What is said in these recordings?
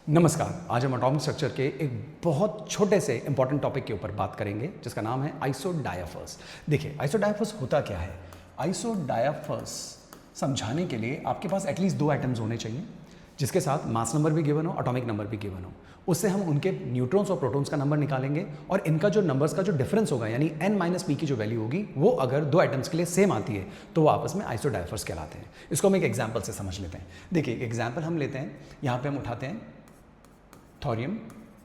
नमस्कार। आज हम एटॉमिक स्ट्रक्चर के एक बहुत छोटे से इंपॉर्टेंट टॉपिक के ऊपर बात करेंगे जिसका नाम है आइसोडायाफर्स। देखिए, आइसोडायाफर्स होता क्या है। आइसोडायाफर्स समझाने के लिए आपके पास एटलीस्ट दो एटम्स होने चाहिए जिसके साथ मास नंबर भी गिवन हो, एटॉमिक नंबर भी गिवन हो। उससे हम उनके न्यूट्रॉन्स और प्रोटॉन्स का नंबर निकालेंगे और इनका जो नंबर्स का जो डिफरेंस होगा यानी n-p की जो वैल्यू होगी वो अगर दो एटम्स के लिए सेम आती है तो वो आपस में आइसोडायाफर्स कहलाते हैं। इसको हम एक एग्जांपल से समझ लेते हैं। देखिए, एक एग्जांपल हम लेते हैं। यहाँ पे हम उठाते हैं थोरियम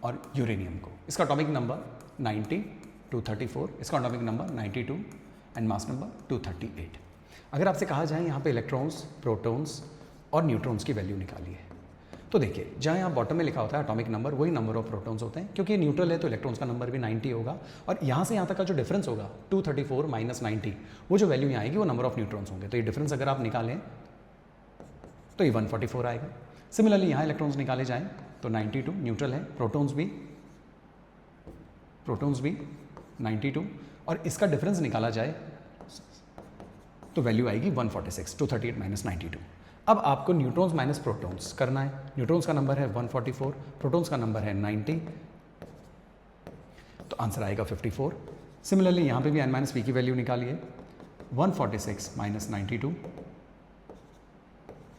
और यूरेनियम को। इसका एटॉमिक नंबर 90, 234, इसका atomic number 92 and mass number 238। अगर आपसे कहा जाए यहाँ पे इलेक्ट्रॉन्स, प्रोटॉन्स और न्यूट्रॉन्स की वैल्यू निकालिए, तो देखिए जहाँ यहाँ बॉटम में लिखा होता है एटॉमिक नंबर, वही नंबर ऑफ प्रोटॉन्स होते हैं। क्योंकि न्यूट्रल है तो इलेक्ट्रॉन्स का नंबर भी 90 होगा और यहाँ से यहाँ तक का जो डिफरेंस होगा 234 माइनस 90, वो जो वैल्यू यहाँ आएगी वो नंबर ऑफ न्यूट्रॉन्स होंगे। तो ये डिफरेंस अगर आप निकालें तो ये 144 आएगा। सिमिलरली यहाँ इलेक्ट्रॉन्स निकाले जाएं तो 92 न्यूट्रल है, प्रोटॉन्स भी 92 और इसका डिफरेंस निकाला जाए तो वैल्यू आएगी 146, 238 माइनस 92। अब आपको न्यूट्रॉन्स माइनस प्रोटॉन्स करना है। न्यूट्रॉन्स का नंबर है 144, प्रोटॉन्स का नंबर है 90, तो आंसर आएगा 54। सिमिलरली यहाँ पे भी n-p की वैल्यू निकालिए, 146 माइनस 92,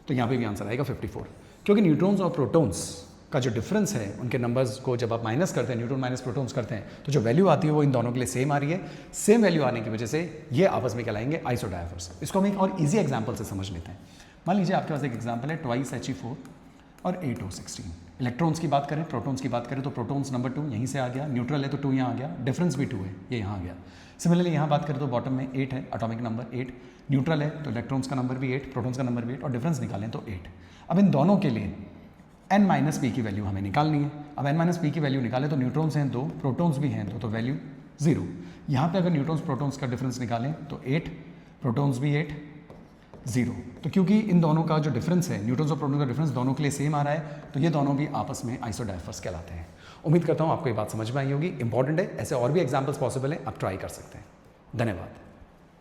तो यहाँ पे भी आंसर आएगा 54। क्योंकि न्यूट्रॉन्स और प्रोटॉन्स का जो डिफरेंस है उनके नंबर्स को जब आप माइनस करते हैं, न्यूट्रॉन माइनस प्रोटॉन्स करते हैं, तो जो वैल्यू आती है वो इन दोनों के लिए सेम आ रही है। सेम वैल्यू आने की वजह से ये आपस में कहलाएंगे आइसोडायाफर्स। इसको हम एक और इजी एग्जांपल से समझ लेते हैं। मान लीजिए आपके पास एक एग्जांपल है 2He4 और 8O16। इलेक्ट्रॉन्स की बात करें, प्रोटॉन्स की बात करें तो प्रोटॉन्स नंबर 2 यहीं से आ गया, न्यूट्रल है तो 2 यहाँ आ गया, डिफरेंस भी 2 है, ये यहाँ आ गया। सिमिलरली यहाँ बात करें तो बॉटम में 8 है, एटॉमिक नंबर 8, न्यूट्रल है तो इलेक्ट्रॉन्स का नंबर भी 8, प्रोटॉन्स का नंबर भी 8 और डिफरेंस निकालें तो 8। अब इन दोनों के लिए n-p की वैल्यू हमें निकालनी है। अब n-p की वैल्यू निकालें तो न्यूट्रॉन्स हैं 2, प्रोटॉन्स भी हैं 2, तो वैल्यू 0। यहाँ पे अगर न्यूट्रॉन्स प्रोटॉन्स का डिफरेंस निकालें तो 8, प्रोटॉन्स भी 8, 0। तो क्योंकि इन दोनों का जो डिफरेंस है, न्यूट्रॉन्स और प्रोटॉन्स का डिफरेंस दोनों के लिए सेम आ रहा है, तो ये दोनों भी आपस में आइसोडायाफर्स कहलाते हैं। उम्मीद करता हूँ आपको ये बात समझ में आई होगी। इंपॉर्टेंट है, ऐसे और भी एग्जाम्पल्स पॉसिबल है, आप ट्राई कर सकते हैं। धन्यवाद।